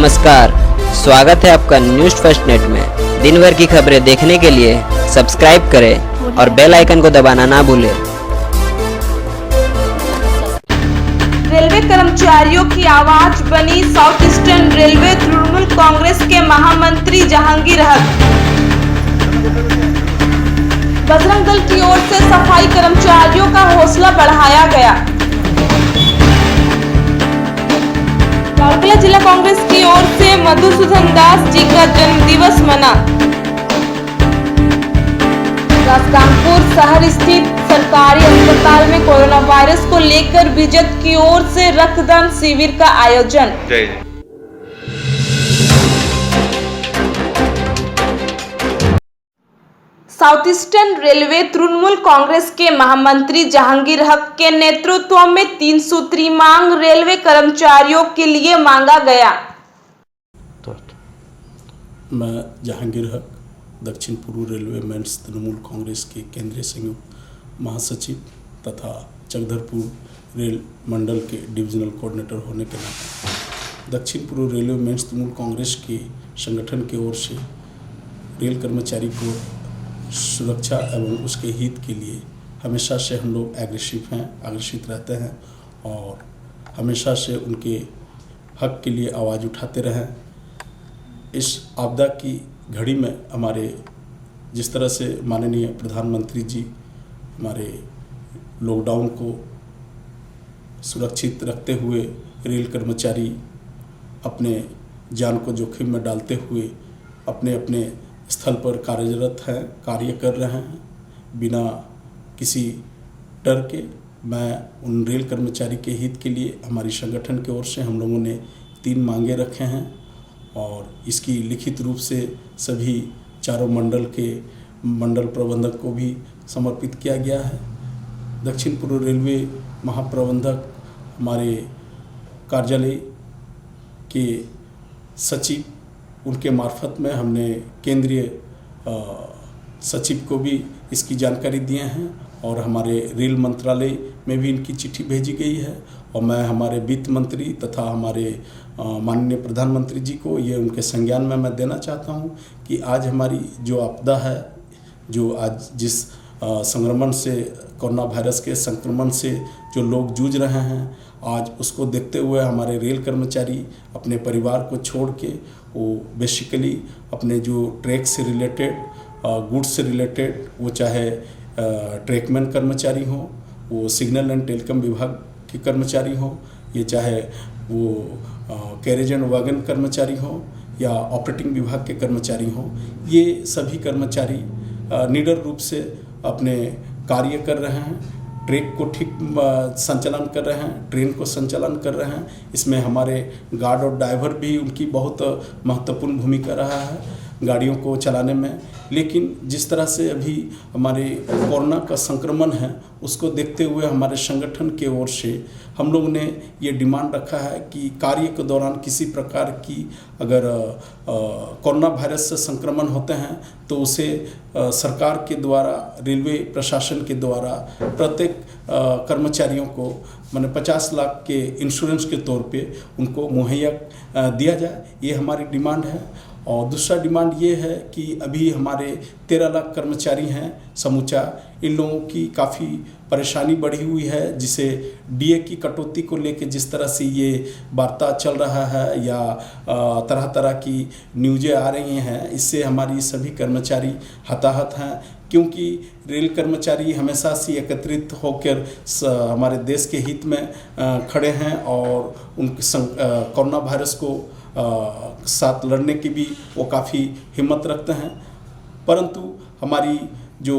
नमस्कार, स्वागत है आपका न्यूज़ फर्स्ट नेट में। दिन भर की खबरें देखने के लिए सब्सक्राइब करें और बेल आइकन को दबाना ना भूलें। रेलवे कर्मचारियों की आवाज बनी south eastern railway Trinamool Congress के महामंत्री जहांगीर हक। बजरंग दल की ओर से सफाई कर्मचारियों का हौसला बढ़ाया गया। राउरकेला जिला कांग्रेस की ओर से मधुसूदन दास जी का जन्मदिवस मना। राजगांगपुर शहर स्थित सरकारी अस्पताल में कोरोना वायरस को लेकर बीजेपी की ओर से रक्तदान शिविर का आयोजन। South eastern railway Trinamool Congress के महामंत्री जहांगीर हक के नेतृत्व में 3 सूत्री मांग रेलवे कर्मचारियों के लिए मांगा गया। मैं जहांगीर हक दक्षिण पूर्व रेलवे मेंस तृणमूल कांग्रेस के केंद्रीय संयुक्त महासचिव तथा चकधरपुर रेल मंडल के डिविजनल कोऑर्डिनेटर होने के नाते दक्षिण पूर्व रेलवे मेंस तृणमूल कांग्रेस के संगठन की ओर से रेल कर्मचारी को सुरक्षा एवं उसके हित के लिए हमेशा से हम लोग अग्रेसित रहते हैं और हमेशा से उनके हक के लिए आवाज़ उठाते रहें। इस आपदा की घड़ी में हमारे जिस तरह से माननीय प्रधानमंत्री जी हमारे लॉकडाउन को सुरक्षित रखते हुए रेल कर्मचारी अपने जान को जोखिम में डालते हुए अपने अपने स्थल पर कार्य कर रहे हैं बिना किसी डर के। मैं उन रेल कर्मचारी के हित के लिए हमारी संगठन की ओर से हम लोगों ने 3 मांगे रखे हैं और इसकी लिखित रूप से सभी चारों मंडल के मंडल प्रबंधक को भी समर्पित किया गया है। दक्षिण पूर्व रेलवे महाप्रबंधक हमारे कार्यालय के सचिव उनके मार्फत में हमने केंद्रीय सचिव को भी इसकी जानकारी दिए हैं और हमारे रेल मंत्रालय में भी इनकी चिट्ठी भेजी गई है और मैं हमारे वित्त मंत्री तथा हमारे माननीय प्रधानमंत्री जी को ये उनके संज्ञान में मैं देना चाहता हूँ कि आज हमारी जो आपदा है, जो आज जिस संक्रमण से कोरोना वायरस के संक्रमण से जो लोग जूझ रहे हैं, आज उसको देखते हुए हमारे रेल कर्मचारी अपने परिवार को छोड़ के वो बेसिकली अपने जो ट्रैक से रिलेटेड गुड्स से रिलेटेड वो चाहे ट्रैकमैन कर्मचारी हों, वो सिग्नल एंड टेलीकॉम विभाग के कर्मचारी हों, ये चाहे वो कैरेज एंड वैगन कर्मचारी हों या ऑपरेटिंग विभाग के कर्मचारी हों, ये सभी कर्मचारी निडर रूप से अपने कार्य कर रहे हैं। ट्रैक को ठीक संचालन कर रहे हैं, ट्रेन को संचालन कर रहे हैं। इसमें हमारे गार्ड और ड्राइवर भी उनकी बहुत महत्वपूर्ण भूमिका रहा है गाड़ियों को चलाने में। लेकिन जिस तरह से अभी हमारे कोरोना का संक्रमण है उसको देखते हुए हमारे संगठन के ओर से हम लोग ने ये डिमांड रखा है कि कार्य के दौरान किसी प्रकार की अगर कोरोना वायरस से संक्रमण होते हैं तो उसे सरकार के द्वारा रेलवे प्रशासन के द्वारा प्रत्येक कर्मचारियों को मैंने 50 लाख के इंश्योरेंस के तौर पे उनको मुहैया दिया जाए, ये हमारी डिमांड है। और दूसरा डिमांड ये है कि अभी हमारे 13 लाख कर्मचारी हैं समूचा, इन लोगों की काफ़ी परेशानी बढ़ी हुई है, जिसे डीए की कटौती को लेकर जिस तरह से ये वार्ता चल रहा है या तरह तरह की न्यूज़ें आ रही हैं, इससे हमारी सभी कर्मचारी हताहत हैं। क्योंकि रेल कर्मचारी हमेशा से एकत्रित होकर हमारे देश के हित में खड़े हैं और उनके कोरोना वायरस को साथ लड़ने की भी वो काफ़ी हिम्मत रखते हैं। परंतु हमारी जो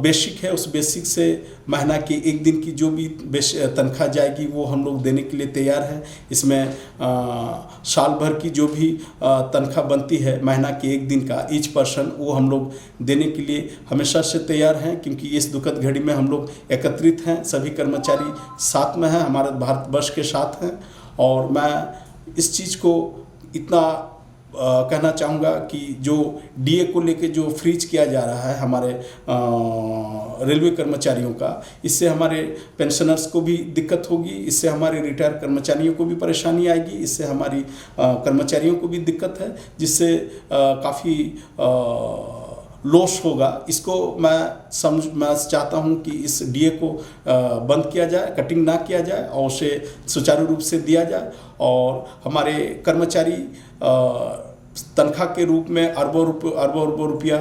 बेसिक है उस बेसिक से महीना के 1 दिन की जो भी तनख्वाह जाएगी वो हम लोग देने के लिए तैयार हैं। इसमें साल भर की जो भी तनख्वाह बनती है महीना के 1 दिन का ईच पर्सन वो हम लोग देने के लिए हमेशा से तैयार हैं, क्योंकि इस दुखद घड़ी में हम लोग एकत्रित हैं, सभी कर्मचारी साथ में हैं, हमारे भारतवर्ष के साथ हैं। और मैं इस चीज़ को इतना कहना चाहूँगा कि जो डीए को लेके जो फ्रीज किया जा रहा है हमारे रेलवे कर्मचारियों का, इससे हमारे पेंशनर्स को भी दिक्कत होगी, इससे हमारे रिटायर कर्मचारियों को भी परेशानी आएगी, इससे हमारी कर्मचारियों को भी दिक्कत है, जिससे काफ़ी लॉस होगा। इसको मैं चाहता हूं कि इस डीए को बंद किया जाए, कटिंग ना किया जाए और उसे सुचारू रूप से दिया जाए। और हमारे कर्मचारी तनख्वाह के रूप में अरबों रुपया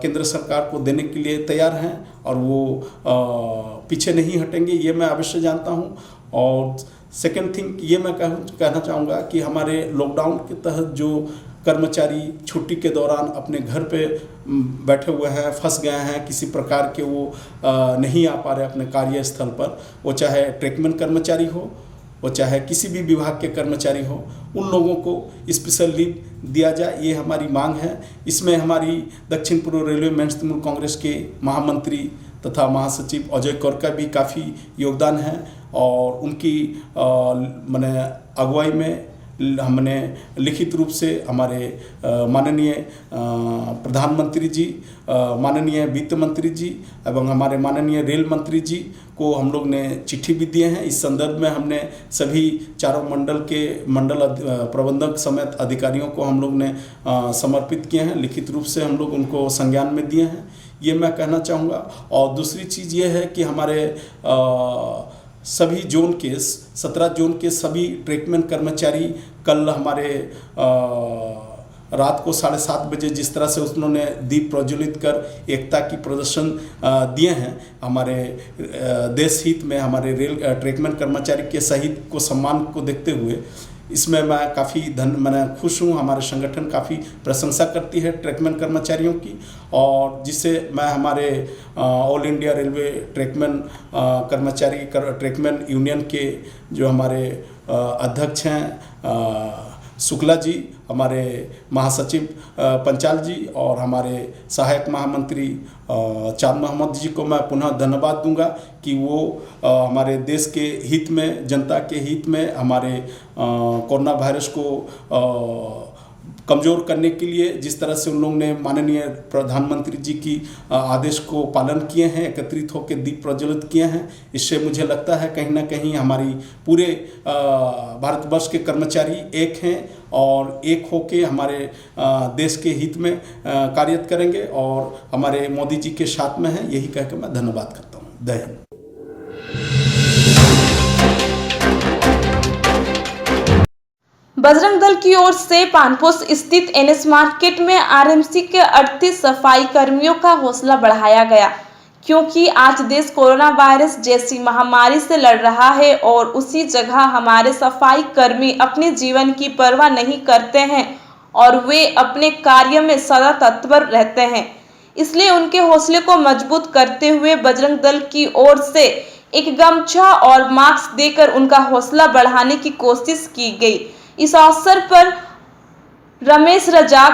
केंद्र सरकार को देने के लिए तैयार हैं और वो पीछे नहीं हटेंगे, ये मैं अवश्य जानता हूँ। और सेकेंड थिंग ये मैं कहना चाहूँगा कि हमारे लॉकडाउन के तहत जो कर्मचारी छुट्टी के दौरान अपने घर पे बैठे हुए हैं, फंस गए हैं, किसी प्रकार के वो नहीं आ पा रहे अपने कार्यस्थल पर, वो चाहे ट्रेकमैन कर्मचारी हो, वो चाहे किसी भी विभाग के कर्मचारी हो, उन लोगों को स्पेशल लीव दिया जाए, ये हमारी मांग है। इसमें हमारी दक्षिण पूर्व रेलवे मेंस तृणमूल कांग्रेस के महामंत्री तथा महासचिव अजय कौर का भी काफ़ी योगदान है और उनकी माने अगुवाई में हमने लिखित रूप से हमारे माननीय प्रधानमंत्री जी, माननीय वित्त मंत्री जी एवं हमारे माननीय रेल मंत्री जी को हम लोग ने चिट्ठी भी दिए हैं। इस संदर्भ में हमने सभी चारों मंडल प्रबंधक समेत अधिकारियों को हम लोग ने समर्पित किए हैं, लिखित रूप से हम लोग उनको संज्ञान में दिए हैं, ये मैं कहना चाहूँगा। और दूसरी चीज़ ये है कि हमारे सभी जोन के 17 जोन के सभी ट्रेकमैन कर्मचारी कल हमारे रात को 7:30 बजे जिस तरह से उन्होंने दीप प्रज्वलित कर एकता की प्रदर्शन दिए हैं, हमारे देश हित में हमारे रेल ट्रेकमैन कर्मचारी के शहीद को सम्मान को देखते हुए, इसमें मैं काफ़ी मैं खुश हूँ। हमारे संगठन काफ़ी प्रशंसा करती है ट्रेकमैन कर्मचारियों की, और जिससे मैं हमारे ऑल इंडिया रेलवे ट्रेकमैन कर्मचारी ट्रेकमैन यूनियन के जो हमारे अध्यक्ष हैं शुक्ला जी, हमारे महासचिव पंचाल जी और हमारे सहायक महामंत्री चांद मोहम्मद जी को मैं पुनः धन्यवाद दूंगा कि वो हमारे देश के हित में, जनता के हित में हमारे कोरोना वायरस को कमज़ोर करने के लिए जिस तरह से उन लोगों ने माननीय प्रधानमंत्री जी की आदेश को पालन किए हैं, एकत्रित होकर दीप प्रज्वलित किए हैं, इससे मुझे लगता है कहीं ना कहीं हमारी पूरे भारतवर्ष के कर्मचारी एक हैं और एक होके हमारे देश के हित में कार्य करेंगे और हमारे मोदी जी के साथ में हैं। यही कहकर मैं धन्यवाद करता हूँ। जय हिंद। बजरंग दल की ओर से पानपोस स्थित एनएस मार्केट में आरएमसी के 38 सफाई कर्मियों का हौसला बढ़ाया गया, क्योंकि आज देश कोरोना वायरस जैसी महामारी से लड़ रहा है और उसी जगह हमारे सफाई कर्मी अपने जीवन की परवाह नहीं करते हैं और वे अपने कार्य में सदा तत्पर रहते हैं। इसलिए उनके हौसले को मजबूत करते हुए बजरंग दल की ओर से एक गमछा और मास्क देकर उनका हौसला बढ़ाने की कोशिश की गई। इस अवसर पर रमेश रजाक,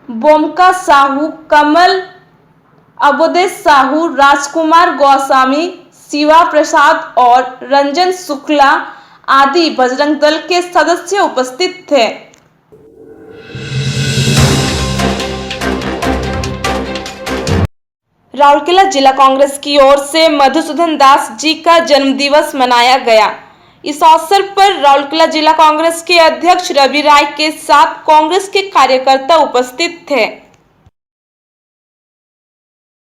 बोमका साहू, कमल अबोदेश साहू, राजकुमार गोस्वामी, शिवा प्रसाद और रंजन शुक्ला आदि बजरंग दल के सदस्य उपस्थित थे। राउरकेला जिला कांग्रेस की ओर से मधुसूदन दास जी का जन्मदिवस मनाया गया। इस अवसर पर राउरकेला जिला कांग्रेस के अध्यक्ष रवि राय के साथ कांग्रेस के कार्यकर्ता उपस्थित थे।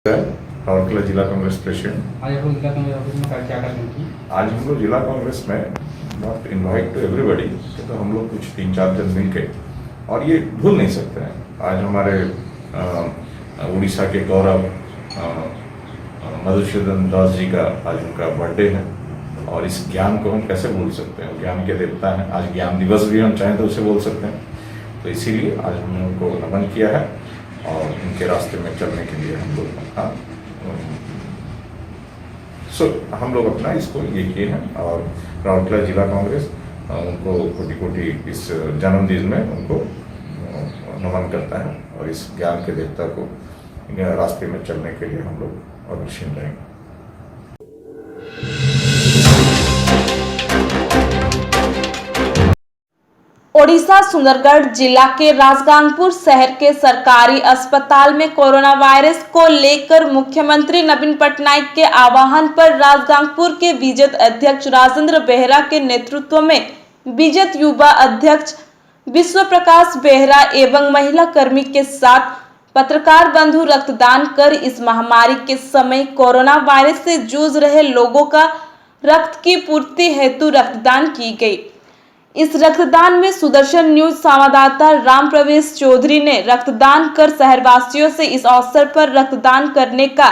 राउरकेला जिला कांग्रेस प्रेसिडेंट, आज हम जिला कांग्रेस ऑफिस में क्या करने की आज हम लोग जिला कांग्रेस में नॉट इनवाइट टू एवरीबॉडी, तो हम लोग कुछ 3-4 जन मिल के, और ये भूल नहीं सकते हैं। आज हमारे उड़ीसा के गौरव मधुसूदन दास जी का आज उनका बर्थडे है, और इस ज्ञान को हम कैसे भूल सकते हैं। ज्ञान के देवता हैं, आज ज्ञान दिवस भी हम चाहें तो उसे बोल सकते हैं। तो इसीलिए आज हमने उनको नमन किया है और उनके रास्ते में चलने के लिए हम लोग हम लोग अपना इसको ये किए हैं। और राउरकेला जिला कांग्रेस उनको कोटि इस जन्मदिन में उनको नमन करता है और इस ज्ञान के देवता को रास्ते में चलने के लिए हम लोग अग्रसर रहेंगे। ओडिशा सुंदरगढ़ जिला के राजगांगपुर शहर के सरकारी अस्पताल में कोरोना वायरस को लेकर मुख्यमंत्री नवीन पटनायक के आह्वान पर राजगांगपुर के बीजेत अध्यक्ष राजेंद्र बेहरा के नेतृत्व में बीजेत युवा अध्यक्ष विश्व प्रकाश बेहरा एवं महिला कर्मी के साथ पत्रकार बंधु रक्तदान कर इस महामारी के समय कोरोना वायरस से जूझ रहे लोगों का रक्त की पूर्ति हेतु रक्तदान की गई। इस रक्तदान में सुदर्शन न्यूज संवाददाता राम प्रवेश चौधरी ने रक्तदान कर शहरवासियों से इस अवसर पर रक्तदान करने का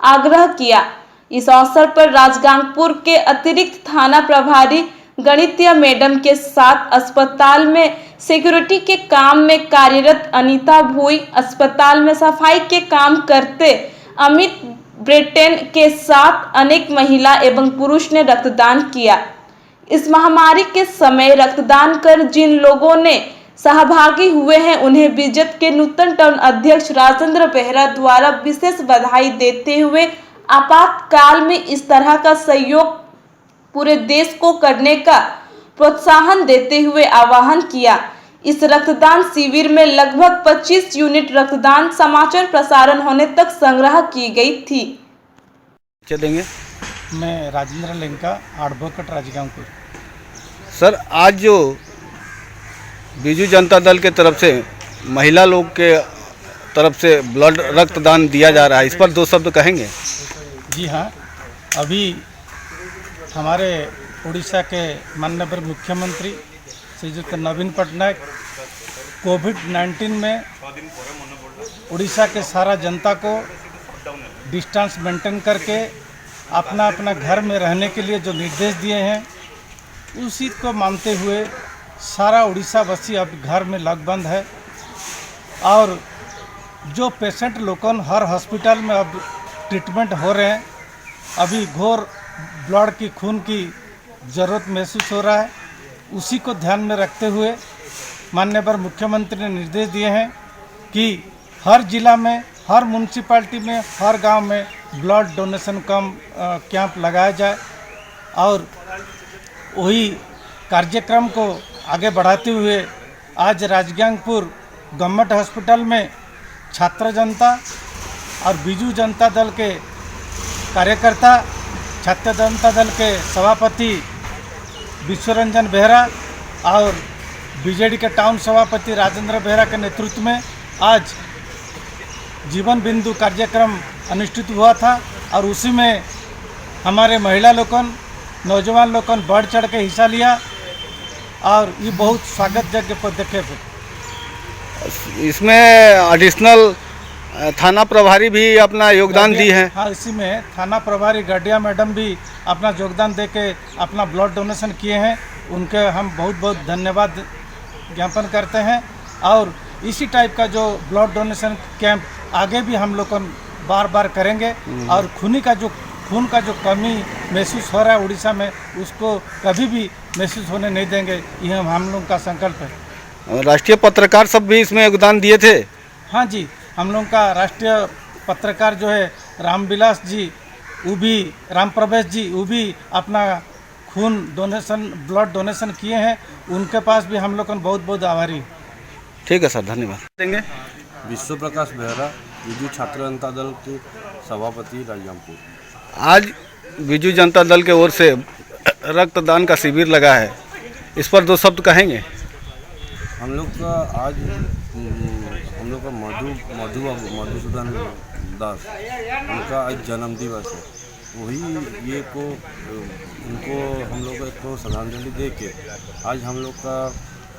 आग्रह किया। इस अवसर पर राजगांगपुर के अतिरिक्त थाना प्रभारी गणितीय मैडम के साथ अस्पताल में सिक्योरिटी के काम में कार्यरत अनीता भूई, अस्पताल में सफाई के काम करते अमित ब्रेटेन के साथ अनेक महिला एवं पुरुष ने रक्तदान किया। इस महामारी के समय रक्तदान कर जिन लोगों ने सहभागी हुए हैं उन्हें बीजेत के नूतन टाउन अध्यक्ष राजेंद्र बेहरा द्वारा विशेष बधाई देते हुए आपातकाल में इस तरह का सहयोग पूरे देश को करने का प्रोत्साहन देते हुए आह्वान किया। इस रक्तदान शिविर में लगभग 25 यूनिट रक्तदान समाचार प्रसारण होने तक संग्रह की गई थी। चलेंगे। मैं राजेंद्र लेंका, एडवोकेट राजगांगपुर। सर, आज जो बीजू जनता दल के तरफ से महिला लोग के तरफ से ब्लड रक्तदान दिया जा रहा है, इस पर दो शब्द कहेंगे? जी हाँ, अभी हमारे उड़ीसा के माननीय मुख्यमंत्री श्रीयुक्त नवीन पटनायक कोविड-19 में उड़ीसा के सारा जनता को डिस्टेंस मेंटेन करके अपना अपना घर में रहने के लिए जो निर्देश दिए हैं उसी को मानते हुए सारा उड़ीसा वासी अब घर में लॉकबंद है। और जो पेशेंट लोगन हर हॉस्पिटल में अब ट्रीटमेंट हो रहे हैं, अभी घोर ब्लड की खून की ज़रूरत महसूस हो रहा है। उसी को ध्यान में रखते हुए माननीय मुख्यमंत्री ने निर्देश दिए हैं कि हर जिला में, हर म्यूनसिपाल्टी में, हर गांव में ब्लड डोनेशन कैंप लगाया जाए। और वही कार्यक्रम को आगे बढ़ाते हुए आज राजगांगपुर गवर्नमेंट हॉस्पिटल में छात्र जनता और बीजू जनता दल के कार्यकर्ता, छात्र जनता दल के सभापति विश्वरंजन बेहरा और बीजेडी के टाउन सभापति राजेंद्र बेहरा के नेतृत्व में आज जीवन बिंदु कार्यक्रम अनुष्ठित हुआ था। और उसी में हमारे महिला लोगन, नौजवान लोगन बढ़ चढ़ के हिस्सा लिया और ये बहुत स्वागत योग्य पदक्षेप है। इसमें एडिशनल थाना प्रभारी भी अपना योगदान दी है। हाँ, इसी में थाना प्रभारी गडिया मैडम भी अपना योगदान देके अपना ब्लड डोनेशन किए हैं। उनके हम बहुत बहुत धन्यवाद ज्ञापन करते हैं। और इसी टाइप का जो ब्लड डोनेशन कैंप आगे भी हम लोग बार बार करेंगे। और खून का जो कमी महसूस हो रहा है उड़ीसा में, उसको कभी भी महसूस होने नहीं देंगे। यह हम लोग का संकल्प है। राष्ट्रीय पत्रकार सब भी इसमें योगदान दिए थे। हाँ जी, हम लोग का राष्ट्रीय पत्रकार जो है रामविलास जी, वो भी राम प्रवेश जी, वो भी अपना खून डोनेशन, ब्लड डोनेशन किए हैं। उनके पास भी हम लोग बहुत बहुत आभारी। ठीक है सर, धन्यवाद देंगे। विश्व प्रकाश बेहरा, बीजू छात्र जनता दल के सभापति राजगांगपुर। आज बीजू जनता दल के ओर से रक्तदान का शिविर लगा है, इस पर दो शब्द कहेंगे? हम लोग का आज हम लोग का मधुसूदन दास, उनका आज जन्म दिवस है। वही ये को उनको हम लोग को श्रद्धांजलि दे के आज हम लोग का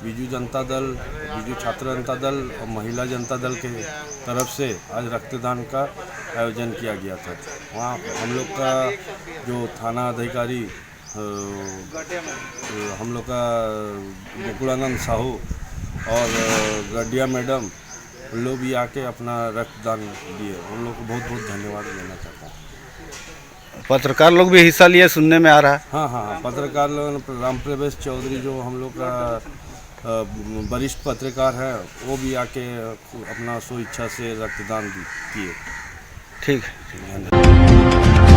बीजू जनता दल, बीजू छात्र जनता दल और महिला जनता दल के तरफ से आज रक्तदान का आयोजन किया गया था। वहाँ हम लोग का जो थाना अधिकारी हम लोग का गोकुलानंद साहू और गडिया मैडम लोग भी आके अपना रक्तदान दिए। उन लोग को बहुत बहुत धन्यवाद देना चाहता हूँ। पत्रकार लोग भी हिस्सा लिए, सुनने में आ रहा है। हाँ, पत्रकार लोग, राम प्रवेश चौधरी जो हम लोग का वरिष्ठ पत्रकार है, वो भी आके अपना स्वेच्छा से रक्तदान किए। ठीक है।